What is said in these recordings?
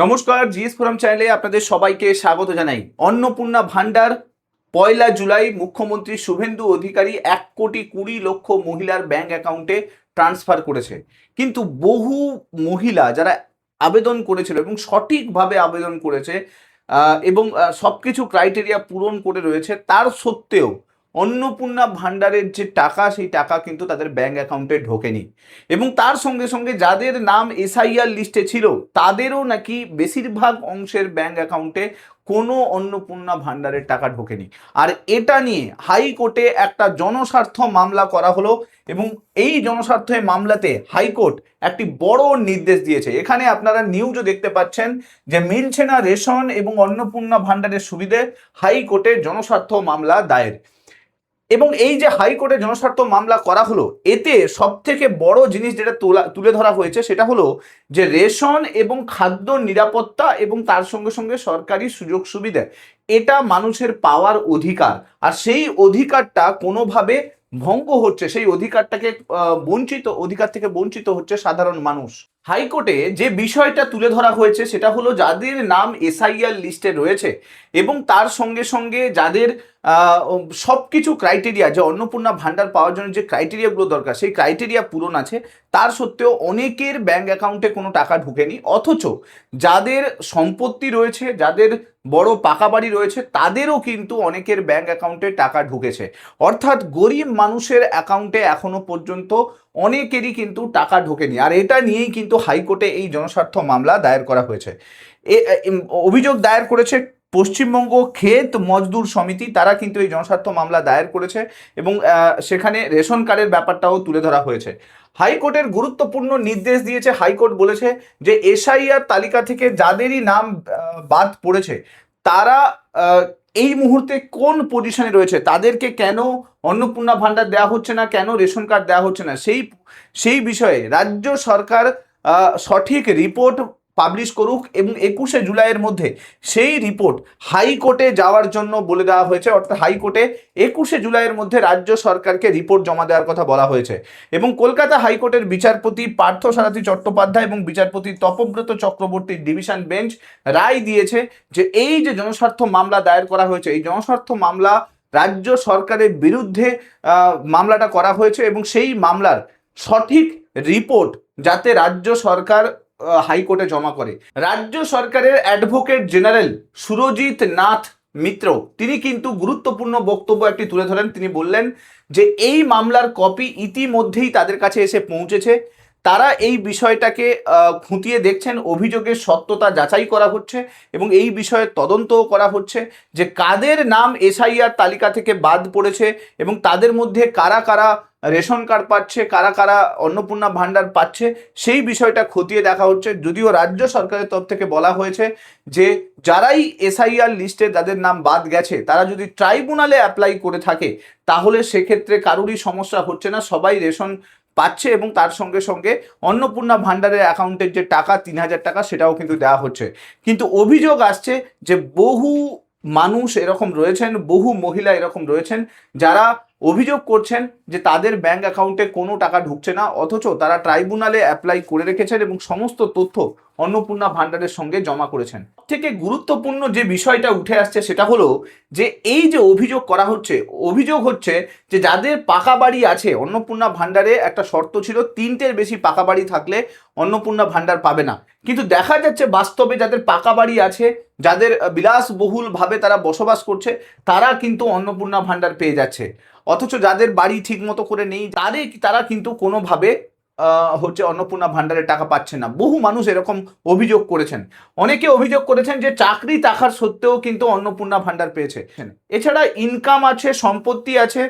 নমস্কার, GS forum চ্যানেলে আপনাদের সবাইকে স্বাগত জানাই। অন্নপূর্ণা ভান্ডার 1 জুলাই মুখ্যমন্ত্রী শুভেন্দু অধিকারী 1,20,00,000 মহিলার ব্যাংক অ্যাকাউন্টে ট্রান্সফার করেছে। কিন্তু বহু মহিলা যারা আবেদন করেছিল এবং সঠিকভাবে আবেদন করেছে এবং সবকিছু ক্রাইটেরিয়া পূরণ করে রয়েছে, তার সত্ত্বেও অন্নপূর্ণা ভান্ডারের যে টাকা, সেই টাকা কিন্তু তাদের ব্যাংক অ্যাকাউন্টে ঢোকেনি। এবং তার সঙ্গে সঙ্গে যাদের নাম এসআইআর লিস্টে ছিল তাদেরও নাকি বেশিরভাগ অংশের ব্যাংক অ্যাকাউন্টে কোনো অন্নপূর্ণা ভান্ডারের টাকা ঢোকেনি। আর এটা নিয়ে হাইকোর্টে একটা জনস্বার্থ মামলা করা হলো এবং এই জনস্বার্থের মামলাতে হাইকোর্ট একটি বড় নির্দেশ দিয়েছে। এখানে আপনারা নিউজও দেখতে পাচ্ছেন যে মিলছে না রেশন এবং অন্নপূর্ণা ভান্ডারের সুবিধে, হাইকোর্টে জনস্বার্থ মামলা দায়ের। এবং এই যে হাইকোর্টে জনস্বার্থ মামলা করা হলো, এতে সব থেকে বড় জিনিস যেটা তুলে ধরা হয়েছে সেটা হলো যে রেশন এবং খাদ্য নিরাপত্তা এবং তার সঙ্গে সঙ্গে সরকারি সুযোগ সুবিধা, এটা মানুষের পাওয়ার অধিকার। আর সেই অধিকারটা কোনোভাবে ভঙ্গ হচ্ছে, সেই অধিকারটাকে অধিকার থেকে বঞ্চিত হচ্ছে সাধারণ মানুষ। হাইকোর্টে যে বিষয়টা তুলে ধরা হয়েছে সেটা হলো যাদের নাম এসআইআর লিস্টে রয়েছে এবং তার সঙ্গে সঙ্গে যাদের সব কিছু ক্রাইটেরিয়া, যে অন্নপূর্ণা ভান্ডার পাওয়ার জন্য যে ক্রাইটেরিয়াগুলো দরকার সেই ক্রাইটেরিয়া পূরণ আছে, তার সত্ত্বেও অনেকের ব্যাংক অ্যাকাউন্টে কোনো টাকা ঢুকেনি। অথচ যাদের সম্পত্তি রয়েছে, যাদের বড় পাকা বাড়ি রয়েছে, তাদেরও কিন্তু অনেকের ব্যাংক অ্যাকাউন্টে টাকা ঢুকেছে। অর্থাৎ গরিব মানুষের অ্যাকাউন্টে এখনো পর্যন্ত অনেকেরই কিন্তু টাকা ঢোকেনি। আর এটা নিয়েই কিন্তু হাইকোর্টে এই জনস্বার্থ মামলা দায়ের করা হয়েছে। অভিযোগ দায়ের করেছে পশ্চিমবঙ্গ ক্ষেত মজদুর সমিতি, তারা কিন্তু এই জনস্বার্থ মামলা দায়ের করেছে এবং সেখানে রেশন কার্ডের ব্যাপারটাও তুলে ধরা হয়েছে। হাইকোর্টের গুরুত্বপূর্ণ নির্দেশ দিয়েছে। হাইকোর্ট বলেছে যে এসআইআর তালিকা থেকে যাদেরই নাম বাদ পড়েছে, তারা এই মুহূর্তে কোন পজিশনে রয়েছে, তাদেরকে কেন অন্নপূর্ণা ভান্ডার দেওয়া হচ্ছে না, কেন রেশন কার্ড দেওয়া হচ্ছে না, সেই বিষয়ে রাজ্য সরকার সঠিক রিপোর্ট পাবলিশ করুক এবং 21 জুলাইয়ের মধ্যে সেই রিপোর্ট হাইকোর্টে যাওয়ার জন্য বলে দেওয়া হয়েছে। অর্থাৎ হাইকোর্টে 21 জুলাইয়ের মধ্যে রাজ্য সরকারকে রিপোর্ট জমা দেওয়ার কথা বলা হয়েছে। এবং কলকাতা হাইকোর্টের বিচারপতি পার্থসারথী চট্টোপাধ্যায় এবং বিচারপতি তপব্রত চক্রবর্তীর ডিভিশন বেঞ্চ রায় দিয়েছে যে এই যে জনস্বার্থ মামলা দায়ের করা হয়েছে, এই জনস্বার্থ মামলা রাজ্য সরকারের বিরুদ্ধে মামলাটা করা হয়েছে এবং সেই মামলার সঠিক রিপোর্ট যাতে রাজ্য সরকার হাইকোর্টে জমা করে। রাজ্য সরকারের অ্যাডভোকেট জেনারেল সুরজিৎ নাথ মিত্র, তিনি কিন্তু গুরুত্বপূর্ণ বক্তব্য একটি তুলে ধরেন। তিনি বললেন যে এই মামলার কপি ইতিমধ্যেই তাদের কাছে এসে পৌঁছেছে, তারা এই বিষয়টাকে খুঁটিয়ে দেখছেন, অভিযোগের সত্যতা যাচাই করা হচ্ছে এবং এই বিষয়ে তদন্তও করা হচ্ছে যে কাদের নাম এসআইআর তালিকা থেকে বাদ পড়েছে এবং তাদের মধ্যে কারা কারা রেশন কার্ড পাচ্ছে, কারা কারা অন্নপূর্ণা ভান্ডার পাচ্ছে, সেই বিষয়টা খতিয়ে দেখা হচ্ছে। যদিও রাজ্য সরকারের তরফ থেকে বলা হয়েছে যে যারাই এসআইআর লিস্টে যাদের নাম বাদ গেছে, তারা যদি ট্রাইব্যুনালে অ্যাপ্লাই করে থাকে তাহলে সেক্ষেত্রে কারোরই সমস্যা হচ্ছে না, সবাই রেশন পাচ্ছে এবং তার সঙ্গে সঙ্গে অন্নপূর্ণা ভান্ডারের অ্যাকাউন্টের যে টাকা 3,000 টাকা সেটাও কিন্তু দেওয়া হচ্ছে। কিন্তু অভিযোগ আসছে যে বহু মানুষ এরকম রয়েছেন, বহু মহিলা এরকম রয়েছেন যারা অভিযোগ করছেন যে তাদের ব্যাংক অ্যাকাউন্টে কোনো টাকা ঢুকছে না, অথচ তারা ট্রাইব্যুনালে অ্যাপ্লাই করে রেখেছেন এবং সমস্ত তথ্য অন্নপূর্ণা ভান্ডারের সঙ্গে জমা করেছেন। থেকে গুরুত্বপূর্ণ যে বিষয়টা উঠে আসছে সেটা হলো যে এই যে অভিযোগ করা হচ্ছে, অভিযোগ হচ্ছে যে যাদের পাকা বাড়ি আছে, অন্নপূর্ণা ভান্ডারে একটা শর্ত ছিল 3টের বেশি পাকা বাড়ি থাকলে অন্নপূর্ণা ভান্ডার পাবে না। কিন্তু দেখা যাচ্ছে বাস্তবে যাদের পাকা বাড়ি আছে, যাদের বিলাসবহুলভাবে তারা বসবাস করছে, তারা কিন্তু অন্নপূর্ণা ভান্ডার পেয়ে যাচ্ছে। অথচ যাদের বাড়ি ঠিক মতো করে নেই, তারা কিন্তু কোনোভাবে অন্নপূর্ণা ভান্ডারের টাকা পাচ্ছে না। বহু মানুষ এরকম অভিযোগ করেছেন। অনেকে অভিযোগ করেছেন যে চাকরি থাকার সত্ত্বেও কিন্তু অন্নপূর্ণা ভান্ডার পেয়েছে। এছাড়া ইনকাম আছে, সম্পত্তি আছে,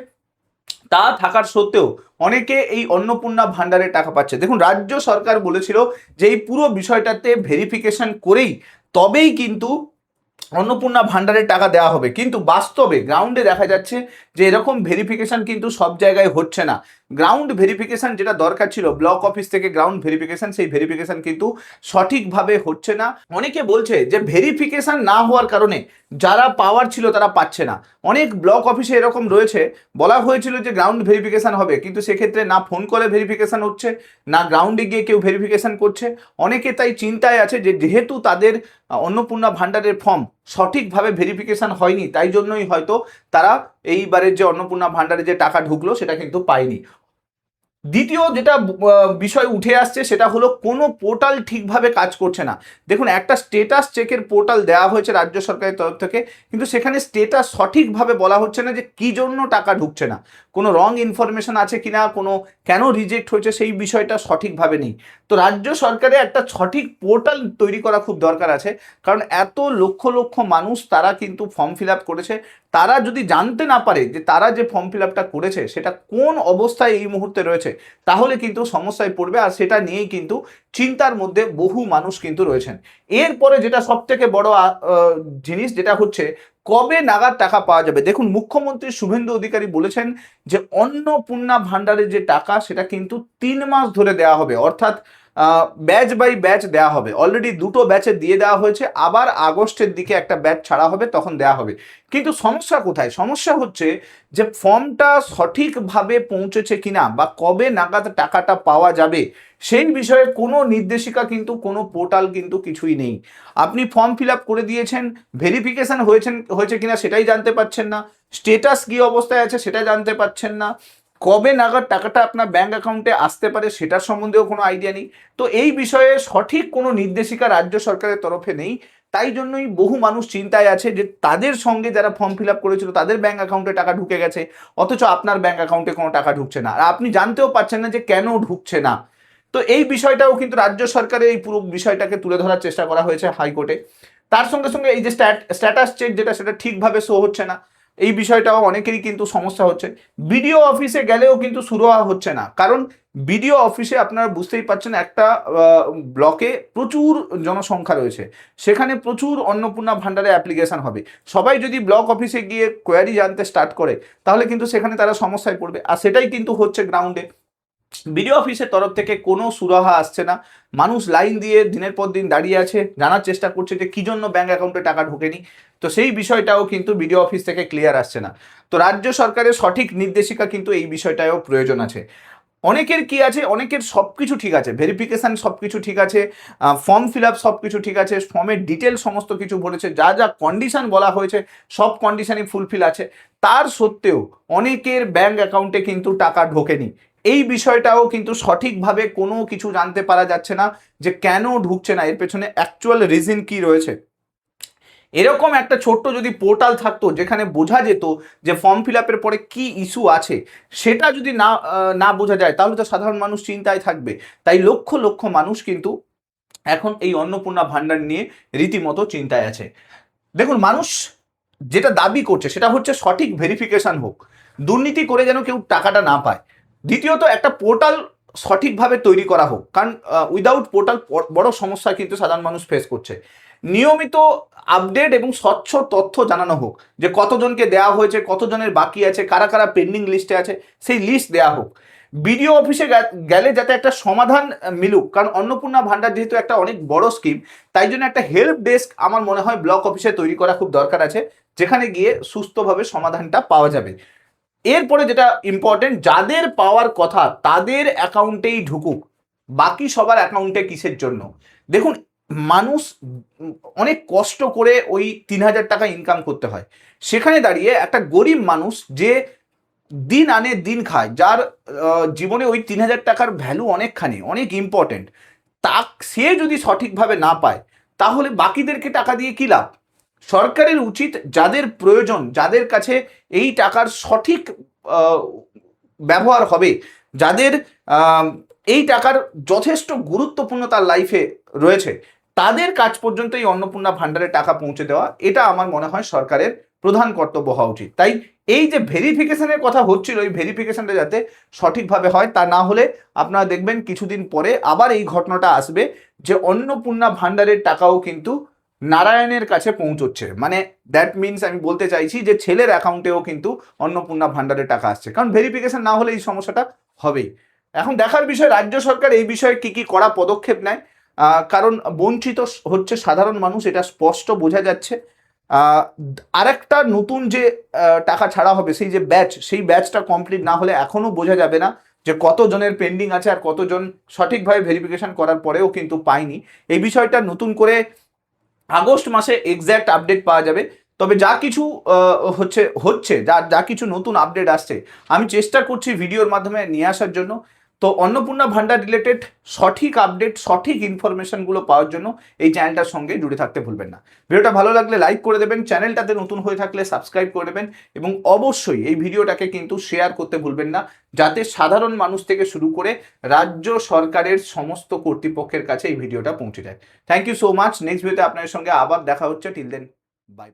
তা থাকার সত্ত্বেও অনেকে এই অন্নপূর্ণা ভান্ডারের টাকা পাচ্ছে। দেখুন, রাজ্য সরকার বলেছিল যে এই পুরো বিষয়টাতে ভেরিফিকেশন করেই তবেই কিন্তু অন্নপূর্ণা ভান্ডারের টাকা দেওয়া হবে। কিন্তু বাস্তবে গ্রাউন্ডে দেখা যাচ্ছে যে এরকম ভেরিফিকেশন কিন্তু সব জায়গায় হচ্ছে না। গ্রাউন্ড ভেরিফিকেশন যেটা দরকার ছিল ব্লক অফিস থেকে গ্রাউন্ড ভেরিফিকেশন, সেই ভেরিফিকেশন কিন্তু সঠিকভাবে হচ্ছে না। অনেকে বলছে যে ভেরিফিকেশন না হওয়ার কারণে যারা পাওয়ার ছিল তারা পাচ্ছে না। অনেক ব্লক অফিসে এরকম রয়েছে, বলা হয়েছিল যে গ্রাউন্ড ভেরিফিকেশন হবে, কিন্তু সেক্ষেত্রে না ফোন কলে ভেরিফিকেশন হচ্ছে, না গ্রাউন্ডে গিয়ে কেউ ভেরিফিকেশন করছে। অনেকে তাই চিন্তায় আছে যে যেহেতু তাদের অন্নপূর্ণা ভান্ডারের ফর্ম সঠিকভাবে ভেরিফিকেশন হয়নি, তাই জন্যই হয়তো তারা এইবারের যে অন্নপূর্ণা ভান্ডারে যে টাকা ঢুকলো সেটা কিন্তু পায়নি। দ্বিতীয় যেটা বিষয় উঠে আসছে সেটা হলো কোনো পোর্টাল ঠিকভাবে কাজ করছে না। দেখুন, একটা স্টেটাস চেকের পোর্টাল দেওয়া হয়েছে রাজ্য সরকারের তরফ থেকে, কিন্তু সেখানে স্টেটাস সঠিকভাবে বলা হচ্ছে না যে কী জন্য টাকা ঢুকছে না, কোনো রং ইনফরমেশন আছে কিনা, কোনো কেন রিজেক্ট হয়েছে সেই বিষয়টা সঠিকভাবে নেই। তো রাজ্য সরকারের একটা সঠিক পোর্টাল তৈরি করা খুব দরকার আছে, কারণ এত লক্ষ লক্ষ মানুষ তারা কিন্তু ফর্ম ফিল আপ করেছে, তারা যদি জানতে না পারে যে তারা যে ফর্ম ফিল আপটা করেছে সেটা কোন অবস্থায় এই মুহূর্তে রয়েছে, তাহলে কিন্তু সমস্যায় পড়বে, আর সেটা নিয়েই কিন্তু চিন্তার মধ্যে বহু মানুষ কিন্তু রয়েছেন। এরপরে যেটা সব থেকে বড় জিনিস যেটা হচ্ছে কবে নাগাদ টাকা পাওয়া যাবে। দেখুন, মুখ্যমন্ত্রী শুভেন্দু অধিকারী বলেছেন যে অন্নপূর্ণা ভান্ডারের যে টাকা সেটা কিন্তু 3 মাস ধরে দেওয়া হবে, অর্থাৎ ব্যাচ বাই ব্যাচ দেওয়া হবে। অলরেডি 2টো ব্যাচে দিয়ে দেওয়া হয়েছে, আবার আগস্টের দিকে একটা ব্যাচ ছাড়া হবে, তখন দেওয়া হবে। কিন্তু সমস্যা কোথায়? সমস্যা হচ্ছে যে ফর্মটা সঠিকভাবে পৌঁছেছে কিনা বা কবে নাগাদ টাকাটা পাওয়া যাবে সেই বিষয়ে কোনো নির্দেশিকা কিন্তু কোনো পোর্টাল কিন্তু কিছুই নেই। আপনি ফর্ম ফিল আপ করে দিয়েছেন, ভেরিফিকেশন হয়েছে কিনা সেটাই জানতে পারছেন না, স্টেটাস কী অবস্থায় আছে সেটা জানতে পারছেন না, কবে নাগাদ টাকাটা আপনার ব্যাঙ্ক অ্যাকাউন্টে আসতে পারে সেটার সম্বন্ধেও কোনো আইডিয়া নেই। তো এই বিষয়ে সঠিক কোনো নির্দেশিকা রাজ্য সরকারের তরফে নেই, তাই জন্যই বহু মানুষ চিন্তায় আছে যে তাদের সঙ্গে যারা ফর্ম ফিল আপ করেছিল তাদের ব্যাঙ্ক অ্যাকাউন্টে টাকা ঢুকে গেছে, অথচ আপনার ব্যাঙ্ক অ্যাকাউন্টে কোনো টাকা ঢুকছে না, আর আপনি জানতেও পারছেন না যে কেন ঢুকছে না। তো এই বিষয়টাও কিন্তু রাজ্য সরকারের এই পুরো বিষয়টাকে তুলে ধরার চেষ্টা করা হয়েছে হাইকোর্টে। তার সঙ্গে সঙ্গে এই যে স্ট্যাটাস চেক যেটা, সেটা ঠিকভাবে শো হচ্ছে না, এই বিষয়টাও অনেকেরই কিন্তু সমস্যা হচ্ছে। বিডিও অফিসে গেলেও কিন্তু শুরু হচ্ছে না, কারণ বিডিও অফিসে আপনারা বুঝতেই পারছেন একটা ব্লকে প্রচুর জনসংখ্যা রয়েছে, সেখানে প্রচুর অন্নপূর্ণা ভান্ডারে অ্যাপ্লিকেশন হবে। সবাই যদি ব্লক অফিসে গিয়ে কোয়ারি জানতে স্টার্ট করে তাহলে কিন্তু সেখানে তারা সমস্যায় পড়বে, আর সেটাই কিন্তু হচ্ছে গ্রাউন্ডে। বিডিও অফিসের তরফ থেকে কোনো সুরাহা আসছে না, মানুষ লাইন দিয়ে দিনের পর দিন দাঁড়িয়ে আছে, জানার চেষ্টা করছে যে কী জন্য ব্যাঙ্ক অ্যাকাউন্টে টাকা ঢোকেনি। তো সেই বিষয়টাও কিন্তু বিডিও অফিস থেকে ক্লিয়ার আসছে না। তো রাজ্য সরকারের সঠিক নির্দেশিকা কিন্তু এই বিষয়টাও প্রয়োজন আছে। অনেকের কি আছে, অনেকের সব কিছু ঠিক আছে, ভেরিফিকেশান সব কিছু ঠিক আছে, ফর্ম ফিল আপ সব কিছু ঠিক আছে, ফর্মের ডিটেল সমস্ত কিছু ভরেছে, যা যা কন্ডিশন বলা হয়েছে সব কন্ডিশনই ফুলফিল আছে, তার সত্ত্বেও অনেকের ব্যাঙ্ক অ্যাকাউন্টে কিন্তু টাকা ঢোকেনি। এই বিষয়টাও কিন্তু সঠিকভাবে কোনো কিছু জানতে পারা যাচ্ছে না যে কেন ঢুকছে না, এর পেছনে অ্যাকচুয়াল রিজন কি রয়েছে। এরকম একটা ছোট্ট যদি পোর্টাল থাকতো যেখানে বোঝা যেত যে ফর্ম ফিল আপের পরে কি ইস্যু আছে, সেটা যদি না বোঝা যায় তাহলে তো সাধারণ মানুষ চিন্তায় থাকবে। তাই লক্ষ লক্ষ মানুষ কিন্তু এখন এই অন্নপূর্ণা ভান্ডার নিয়ে রীতিমতো চিন্তায় আছে। দেখুন, মানুষ যেটা দাবি করছে সেটা হচ্ছে সঠিক ভেরিফিকেশন হোক, দুর্নীতি করে যেন কেউ টাকাটা না পায়। দ্বিতীয়ত, একটা পোর্টাল সঠিকভাবে তৈরি করা হোক, কারণ উইদাউট পোর্টাল বড় সমস্যা কিন্তু সাধারণ মানুষ ফেস করছে। নিয়মিত আপডেট এবং স্বচ্ছ তথ্য জানানো হোক, যে কতজনকে দেওয়া হয়েছে, কতজনের বাকি আছে, কারা কারা পেন্ডিং লিস্টে আছে, সেই লিস্ট দেওয়া হোক। বিডিও অফিসে গেলে যাতে একটা সমাধান মিলুক, কারণ অন্নপূর্ণা ভান্ডার যেহেতু একটা অনেক বড় স্কিম, তাই জন্য একটা হেল্প ডেস্ক আমার মনে হয় ব্লক অফিসে তৈরি করা খুব দরকার আছে, যেখানে গিয়ে সুস্থভাবে সমাধানটা পাওয়া যাবে। এরপরে যেটা ইম্পর্টেন্ট, যাদের পাওয়ার কথা তাদের অ্যাকাউন্টেই ঢুকুক, বাকি সবার অ্যাকাউন্টে কিসের জন্য? দেখুন, মানুষ অনেক কষ্ট করে ওই 3,000 টাকা ইনকাম করতে হয়, সেখানে দাঁড়িয়ে একটা গরিব মানুষ যে দিন আনে দিন খায়, যার জীবনে ওই 3,000 টাকার ভ্যালু অনেকখানি, অনেক ইম্পর্টেন্ট, সে যদি সঠিকভাবে না পায় তাহলে বাকিদেরকে টাকা দিয়ে কী লাভ? সরকারের উচিত যাদের প্রয়োজন, যাদের কাছে এই টাকার সঠিক ব্যবহার হবে, যাদের এই টাকার যথেষ্ট গুরুত্বপূর্ণ তার লাইফে রয়েছে, তাদের কাজ পর্যন্ত এই অন্নপূর্ণা ভান্ডারে টাকা পৌঁছে দেওয়া, এটা আমার মনে হয় সরকারের প্রধান কর্তব্য হওয়া উচিত। তাই এই যে ভেরিফিকেশনের কথা হচ্ছিল, এই ভেরিফিকেশনটা যাতে সঠিকভাবে হয়, তা না হলে আপনারা দেখবেন কিছুদিন পরে আবার এই ঘটনাটা আসবে যে অন্নপূর্ণা ভান্ডারের টাকাও কিন্তু নারায়ণের কাছে পৌঁছচ্ছে। মানে দ্যাট মিনস আমি বলতে চাইছি যে ছেলের অ্যাকাউন্টেও কিন্তু অন্নপূর্ণা ভান্ডারের টাকা আসছে, কারণ ভেরিফিকেশন না হলে এই সমস্যাটা হবেই। এখন দেখার বিষয় রাজ্য সরকার এই বিষয়ে কি কি কড়া পদক্ষেপ নেয়, কারণ বঞ্চিত হচ্ছে সাধারণ মানুষ, এটা স্পষ্ট বোঝা যাচ্ছে। আরেকটা নতুন যে টাকা ছাড়া হবে, সেই যে ব্যাচ, সেই ব্যাচটা কমপ্লিট না হলে এখনো বোঝা যাবে না যে কতজনের পেন্ডিং আছে আর কতজন সঠিকভাবে ভেরিফিকেশন করার পরেও কিন্তু পায়নি। এই বিষয়টা নতুন করে আগস্ট মাসে এক্স্যাক্ট আপডেট পাওয়া যাবে। তবে যা কিছু হচ্ছে যা কিছু নতুন আপডেট আসছে, আমি চেষ্টা করছি ভিডিওর মাধ্যমে নিয়ে আসার জন্য। তো অন্নপূর্ণা ভান্ডার রিলেটেড সঠিক আপডেট, সঠিক ইনফরমেশনগুলো পাওয়ার জন্য এই চ্যানেলটার সঙ্গে জুড়ে থাকতে ভুলবেন না। ভিডিওটা ভালো লাগলে লাইক করে দেবেন, চ্যানেলটাতে নতুন হয়ে থাকলে সাবস্ক্রাইব করে দেবেন, এবং অবশ্যই এই ভিডিওটাকে কিন্তু শেয়ার করতে ভুলবেন না, যাতে সাধারণ মানুষ থেকে শুরু করে রাজ্য সরকারের সমস্ত কর্তৃপক্ষের কাছে এই ভিডিওটা পৌঁছে যায়। Thank you so much. Next ভিডিওতে আপনাদের সঙ্গে আবার দেখা হচ্ছে। Till then, by.